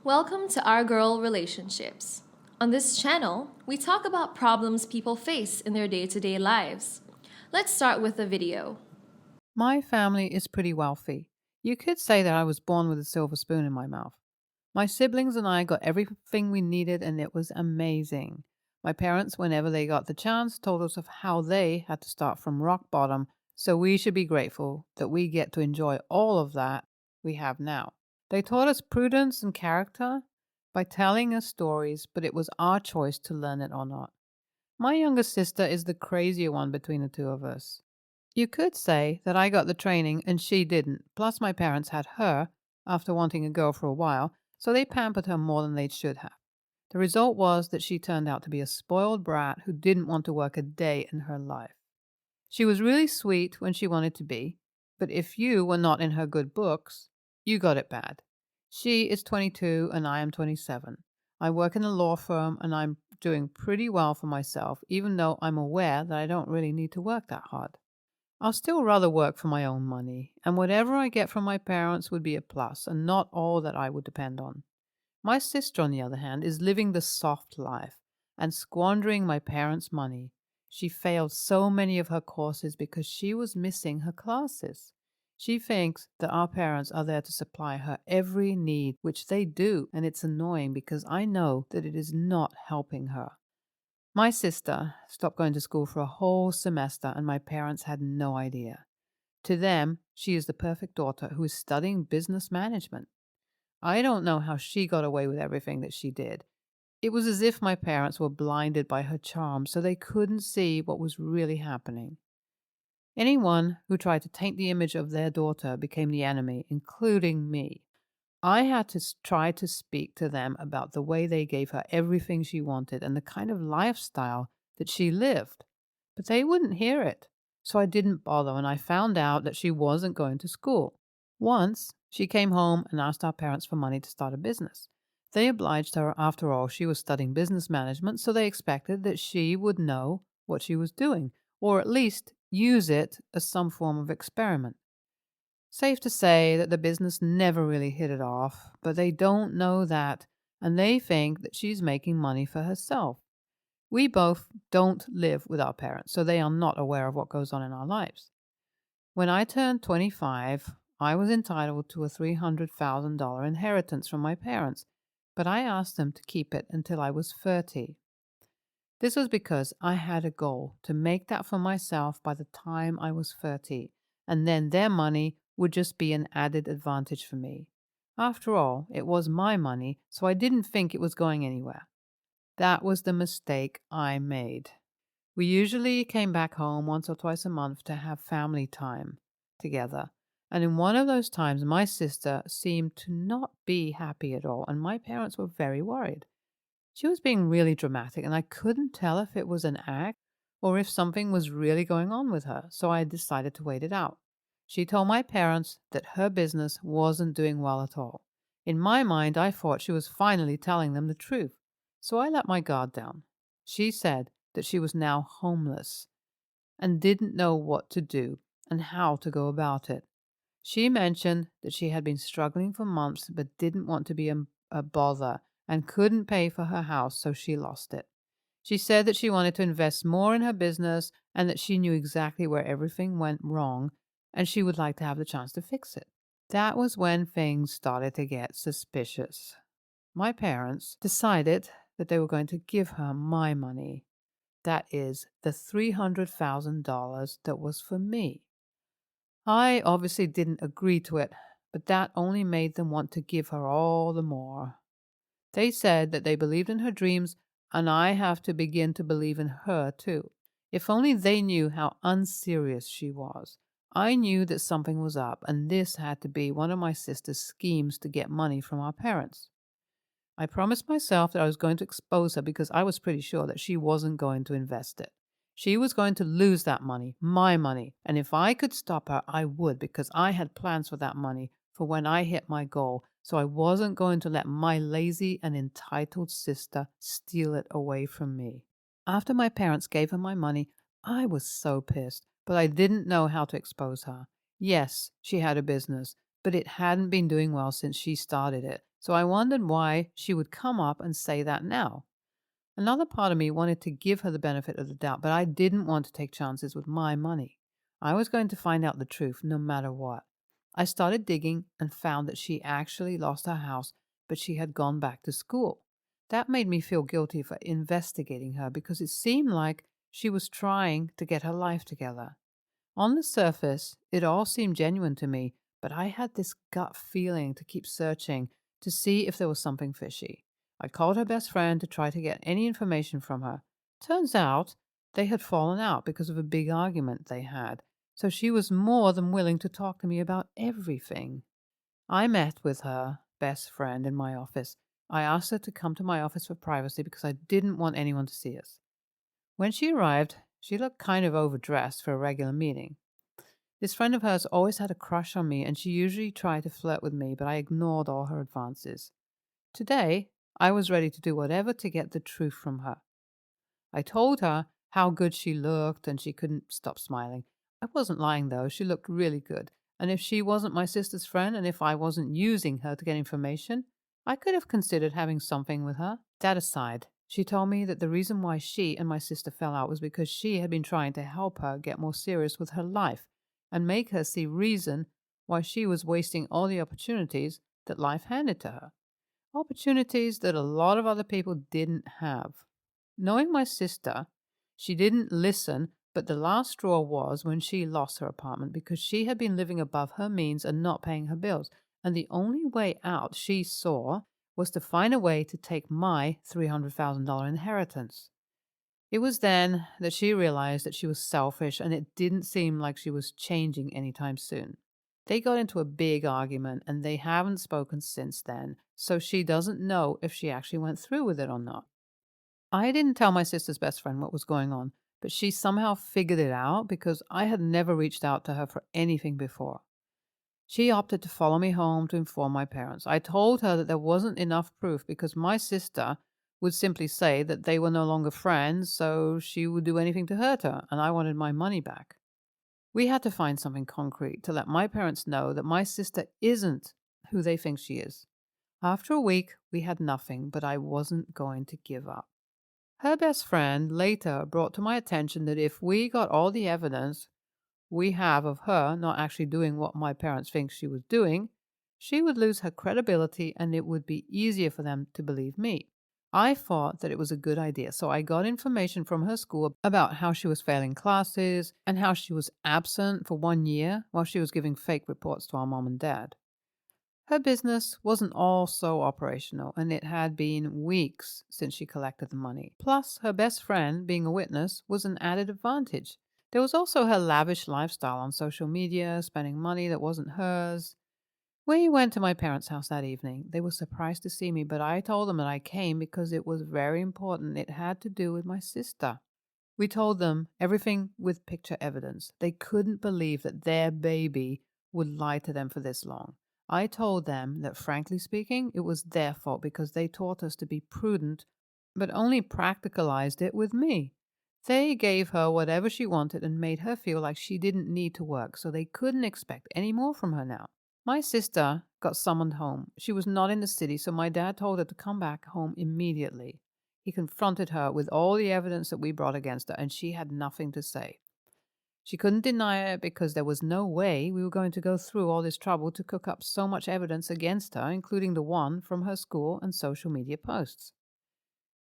Welcome to Our Girl Relationships. On this channel, we talk about problems people face in their day to day lives. Let's start with a video. My family is pretty wealthy. You could say that I was born with a silver spoon in my mouth. My siblings and I got everything we needed, and it was amazing. My parents, whenever they got the chance, told us of how they had to start from rock bottom, so we should be grateful that we get to enjoy all of that we have now. They taught us prudence and character by telling us stories, but it was our choice to learn it or not. My younger sister is the crazier one between the two of us. You could say that I got the training and she didn't. Plus, my parents had her after wanting a girl for a while, so they pampered her more than they should have. The result was that she turned out to be a spoiled brat who didn't want to work a day in her life. She was really sweet when she wanted to be, but if you were not in her good books, you got it bad. She is 22 and I am 27. I work in a law firm and I'm doing pretty well for myself, even though I'm aware that I don't really need to work that hard. I'll still rather work for my own money, and whatever I get from my parents would be a plus and not all that I would depend on. My sister, on the other hand, is living the soft life and squandering my parents' money. She failed so many of her courses because she was missing her classes. She thinks that our parents are there to supply her every need, which they do, and it's annoying because I know that it is not helping her. My sister stopped going to school for a whole semester, and my parents had no idea. To them, she is the perfect daughter who is studying business management. I don't know how she got away with everything that she did. It was as if my parents were blinded by her charm, so they couldn't see what was really happening. Anyone who tried to taint the image of their daughter became the enemy, including me. I had to try to speak to them about the way they gave her everything she wanted and the kind of lifestyle that she lived. But they wouldn't hear it. So I didn't bother when I found out that she wasn't going to school. Once, she came home and asked our parents for money to start a business. They obliged her. After all, she was studying business management, so they expected that she would know what she was doing, or at least use it as some form of experiment. Safe to say that the business never really hit it off, but they don't know that, and they think that she's making money for herself. We both don't live with our parents, so they are not aware of what goes on in our lives. When I turned 25, I was entitled to a $300,000 inheritance from my parents, but I asked them to keep it until I was 30. This was because I had a goal to make that for myself by the time I was 30, and then their money would just be an added advantage for me. After all, it was my money, so I didn't think it was going anywhere. That was the mistake I made. We usually came back home once or twice a month to have family time together. And in one of those times, my sister seemed to not be happy at all, and my parents were very worried. She was being really dramatic, and I couldn't tell if it was an act or if something was really going on with her, so I decided to wait it out. She told my parents that her business wasn't doing well at all. In my mind, I thought she was finally telling them the truth, so I let my guard down. She said that she was now homeless and didn't know what to do and how to go about it. She mentioned that she had been struggling for months but didn't want to be a bother and couldn't pay for her house, so she lost it. She said that she wanted to invest more in her business and that she knew exactly where everything went wrong and she would like to have the chance to fix it. That was when things started to get suspicious. My parents decided that they were going to give her my money. That is, the $300,000 that was for me. I obviously didn't agree to it, but that only made them want to give her all the more. They said that they believed in her dreams, and I have to begin to believe in her too. If only they knew how unserious she was. I knew that something was up, and this had to be one of my sister's schemes to get money from our parents. I promised myself that I was going to expose her because I was pretty sure that she wasn't going to invest it. She was going to lose that money, my money, and if I could stop her, I would because I had plans for that money for when I hit my goal, so I wasn't going to let my lazy and entitled sister steal it away from me. After my parents gave her my money, I was so pissed, but I didn't know how to expose her. Yes, she had a business, but it hadn't been doing well since she started it. So I wondered why she would come up and say that now. Another part of me wanted to give her the benefit of the doubt, but I didn't want to take chances with my money. I was going to find out the truth no matter what. I started digging and found that she actually lost her house, but she had gone back to school. That made me feel guilty for investigating her because it seemed like she was trying to get her life together. On the surface, it all seemed genuine to me, but I had this gut feeling to keep searching to see if there was something fishy. I called her best friend to try to get any information from her. Turns out they had fallen out because of a big argument they had, so she was more than willing to talk to me about everything. I met with her best friend in my office. I asked her to come to my office for privacy because I didn't want anyone to see us. When she arrived, she looked kind of overdressed for a regular meeting. This friend of hers always had a crush on me, and she usually tried to flirt with me, but I ignored all her advances. Today, I was ready to do whatever to get the truth from her. I told her how good she looked, and she couldn't stop smiling. I wasn't lying, though. She looked really good. And if she wasn't my sister's friend, and if I wasn't using her to get information, I could have considered having something with her. That aside, she told me that the reason why she and my sister fell out was because she had been trying to help her get more serious with her life and make her see reason why she was wasting all the opportunities that life handed to her. Opportunities that a lot of other people didn't have. Knowing my sister, she didn't listen, but the last straw was when she lost her apartment because she had been living above her means and not paying her bills. And the only way out she saw was to find a way to take my $300,000 inheritance. It was then that she realized that she was selfish and it didn't seem like she was changing anytime soon. They got into a big argument and they haven't spoken since then, so she doesn't know if she actually went through with it or not. I didn't tell my sister's best friend what was going on, but she somehow figured it out because I had never reached out to her for anything before. She opted to follow me home to inform my parents. I told her that there wasn't enough proof because my sister would simply say that they were no longer friends, so she would do anything to hurt her, and I wanted my money back. We had to find something concrete to let my parents know that my sister isn't who they think she is. After a week, we had nothing, but I wasn't going to give up. Her best friend later brought to my attention that if we got all the evidence we have of her not actually doing what my parents think she was doing, she would lose her credibility and it would be easier for them to believe me. I thought that it was a good idea, so I got information from her school about how she was failing classes and how she was absent for 1 year while she was giving fake reports to our mom and dad. Her business wasn't all so operational, and it had been weeks since she collected the money. Plus, her best friend, being a witness, was an added advantage. There was also her lavish lifestyle on social media, spending money that wasn't hers. We went to my parents' house that evening. They were surprised to see me, but I told them that I came because it was very important. It had to do with my sister. We told them everything with picture evidence. They couldn't believe that their baby would lie to them for this long. I told them that, frankly speaking, it was their fault because they taught us to be prudent, but only practicalized it with me. They gave her whatever she wanted and made her feel like she didn't need to work, so they couldn't expect any more from her now. My sister got summoned home. She was not in the city, so my dad told her to come back home immediately. He confronted her with all the evidence that we brought against her, and she had nothing to say. She couldn't deny it because there was no way we were going to go through all this trouble to cook up so much evidence against her, including the one from her school and social media posts.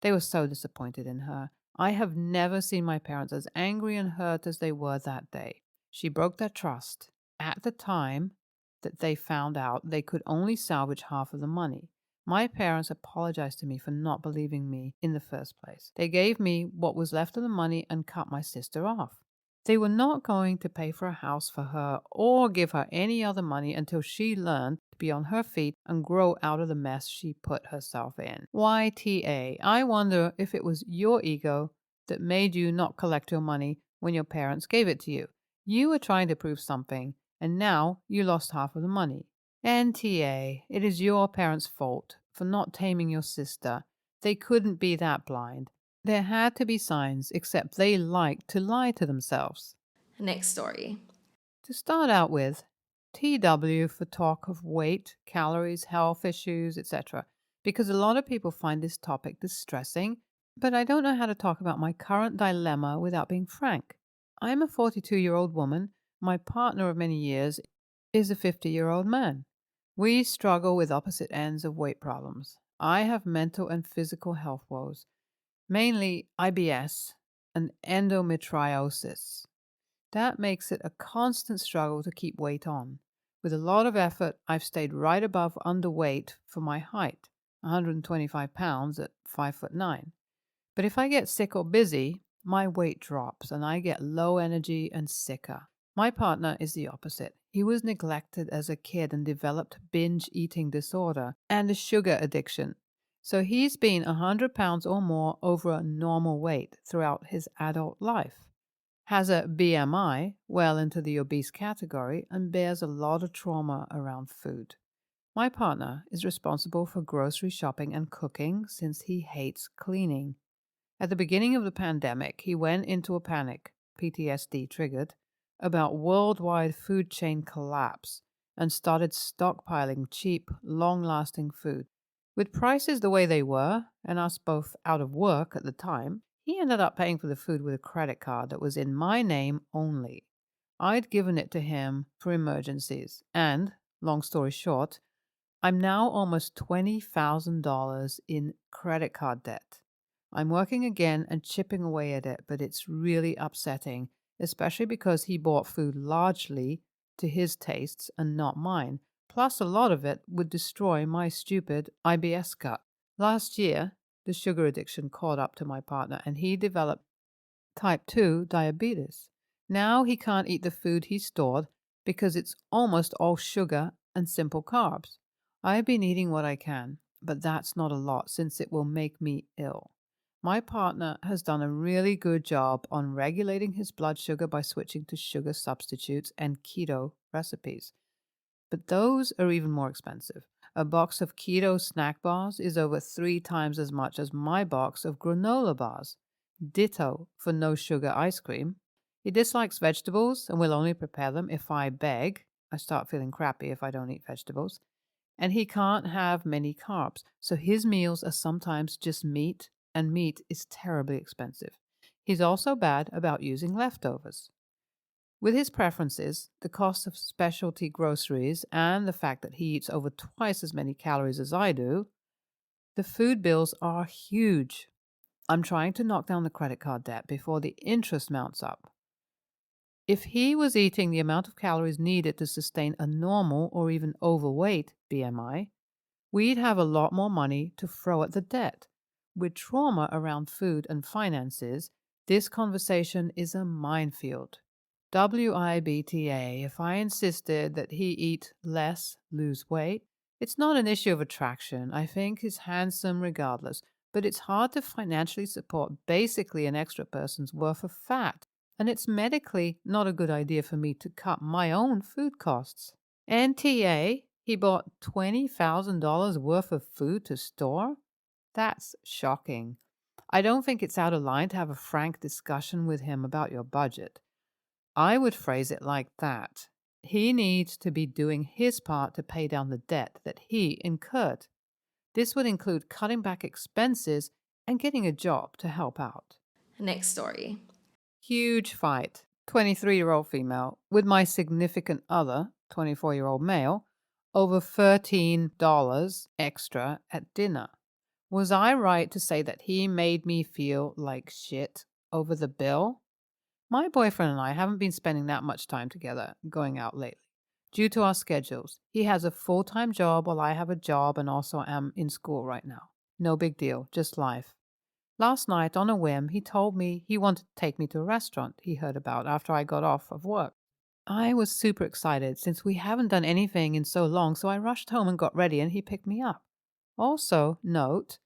They were so disappointed in her. I have never seen my parents as angry and hurt as they were that day. She broke their trust. At the time that they found out they could only salvage half of the money, my parents apologized to me for not believing me in the first place. They gave me what was left of the money and cut my sister off. They were not going to pay for a house for her or give her any other money until she learned to be on her feet and grow out of the mess she put herself in. YTA, I wonder if it was your ego that made you not collect your money when your parents gave it to you. You were trying to prove something, and now you lost half of the money. NTA, it is your parents' fault for not taming your sister. They couldn't be that blind. There had to be signs, except they liked to lie to themselves. Next story. To start out with, TW for talk of weight, calories, health issues, etc. Because a lot of people find this topic distressing, but I don't know how to talk about my current dilemma without being frank. I'm a 42-year-old woman. My partner of many years is a 50-year-old man. We struggle with opposite ends of weight problems. I have mental and physical health woes, mainly IBS and endometriosis. That makes it a constant struggle to keep weight on. With a lot of effort, I've stayed right above underweight for my height, 125 pounds at 5'9". But if I get sick or busy, my weight drops and I get low energy and sicker. My partner is the opposite. He was neglected as a kid and developed binge eating disorder and a sugar addiction. So he's been 100 pounds or more over a normal weight throughout his adult life, has a BMI well into the obese category, and bears a lot of trauma around food. My partner is responsible for grocery shopping and cooking since he hates cleaning. At the beginning of the pandemic, he went into a panic, PTSD triggered, about worldwide food chain collapse and started stockpiling cheap, long lasting food. With prices the way they were, and us both out of work at the time, he ended up paying for the food with a credit card that was in my name only. I'd given it to him for emergencies, and, long story short, I'm now almost $20,000 in credit card debt. I'm working again and chipping away at it, but it's really upsetting, especially because he bought food largely to his tastes and not mine. Plus, a lot of it would destroy my stupid IBS gut. Last year, the sugar addiction caught up to my partner and he developed type 2 diabetes. Now he can't eat the food he stored because it's almost all sugar and simple carbs. I've been eating what I can, but that's not a lot since it will make me ill. My partner has done a really good job on regulating his blood sugar by switching to sugar substitutes and keto recipes. But those are even more expensive. A box of keto snack bars is over 3 times as much as my box of granola bars. Ditto for no sugar ice cream. He dislikes vegetables and will only prepare them if I beg. I start feeling crappy if I don't eat vegetables. And he can't have many carbs, so his meals are sometimes just meat, and meat is terribly expensive. He's also bad about using leftovers. With his preferences, the cost of specialty groceries, and the fact that he eats over twice as many calories as I do, the food bills are huge. I'm trying to knock down the credit card debt before the interest mounts up. If he was eating the amount of calories needed to sustain a normal or even overweight BMI, we'd have a lot more money to throw at the debt. With trauma around food and finances, this conversation is a minefield. WIBTA, if I insisted that he eat less, lose weight, it's not an issue of attraction. I think he's handsome regardless, but it's hard to financially support basically an extra person's worth of fat. And it's medically not a good idea for me to cut my own food costs. NTA, he bought $20,000 worth of food to store? That's shocking. I don't think it's out of line to have a frank discussion with him about your budget. I would phrase it like that. He needs to be doing his part to pay down the debt that he incurred. This would include cutting back expenses and getting a job to help out. Next story. Huge fight. 23-year-old female with my significant other, 24-year-old male, over $13 extra at dinner. Was I right to say that he made me feel like shit over the bill? My boyfriend and I haven't been spending that much time together going out lately due to our schedules. He has a full-time job while I have a job and also am in school right now. No big deal, just life. Last night, on a whim, he told me he wanted to take me to a restaurant he heard about after I got off of work. I was super excited since we haven't done anything in so long, so I rushed home and got ready and he picked me up. Also, note,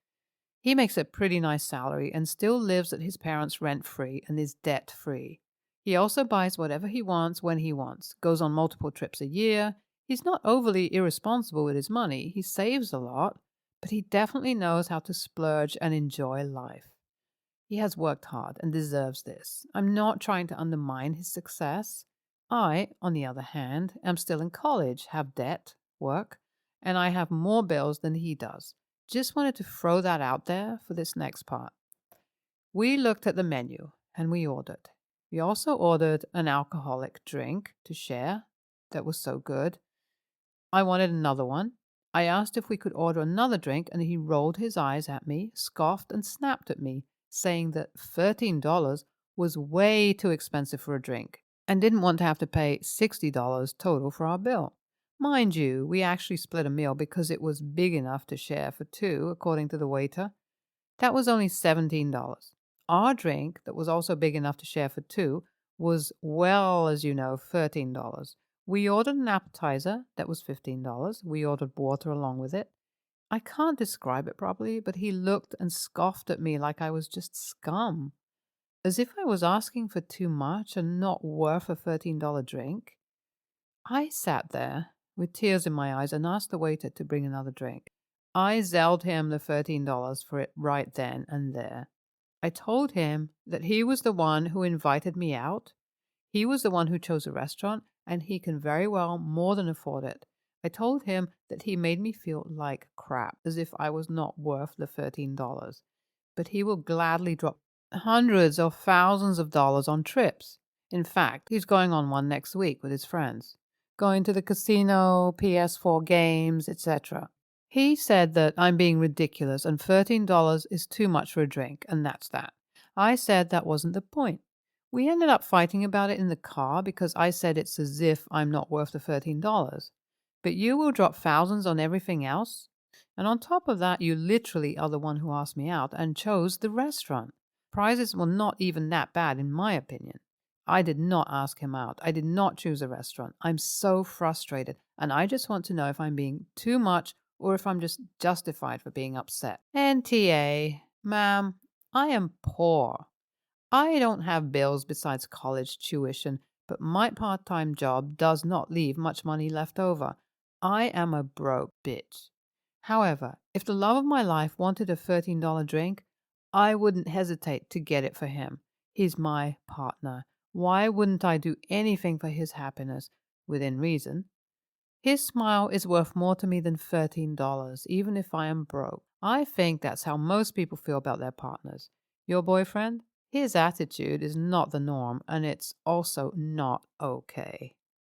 he makes a pretty nice salary and still lives at his parents' rent-free and is debt-free. He also buys whatever he wants when he wants, goes on multiple trips a year. He's not overly irresponsible with his money. He saves a lot, but he definitely knows how to splurge and enjoy life. He has worked hard and deserves this. I'm not trying to undermine his success. I, on the other hand, am still in college, have debt, work, and I have more bills than he does. Just wanted to throw that out there for this next part. We looked at the menu and we ordered. We also ordered an alcoholic drink to share that was so good. I wanted another one. I asked if we could order another drink, and he rolled his eyes at me, scoffed, and snapped at me, saying that $13 was way too expensive for a drink and didn't want to have to pay $60 total for our bill. Mind you, we actually split a meal because it was big enough to share for two, according to the waiter. That was only $17. Our drink, that was also big enough to share for two, was well, as you know, $13. We ordered an appetizer that was $15. We ordered water along with it. I can't describe it properly, but he looked and scoffed at me like I was just scum, as if I was asking for too much and not worth a $13 drink. I sat there with tears in my eyes and asked the waiter to bring another drink. I zelled him the $13 for it right then and there. I told him that he was the one who invited me out. He was the one who chose a restaurant, and he can very well more than afford it. I told him that he made me feel like crap, as if I was not worth the $13. But he will gladly drop hundreds or thousands of dollars on trips. In fact, he's going on one next week with his friends, going to the casino, PS4 games, etc. He said that I'm being ridiculous and $13 is too much for a drink, and that's that. I said that wasn't the point. We ended up fighting about it in the car because I said it's as if I'm not worth the $13. But you will drop thousands on everything else? And on top of that, you literally are the one who asked me out and chose the restaurant. Prices were not even that bad, in my opinion. I did not ask him out. I did not choose a restaurant. I'm so frustrated, and I just want to know if I'm being too much or if I'm just justified for being upset. NTA, ma'am, I am poor. I don't have bills besides college tuition, but my part-time job does not leave much money left over. I am a broke bitch. However, if the love of my life wanted a $13 drink, I wouldn't hesitate to get it for him. He's my partner. Why wouldn't I do anything for his happiness, within reason? His smile is worth more to me than $13, even if I am broke. I think that's how most people feel about their partners. Your boyfriend? His attitude is not the norm, and it's also not okay.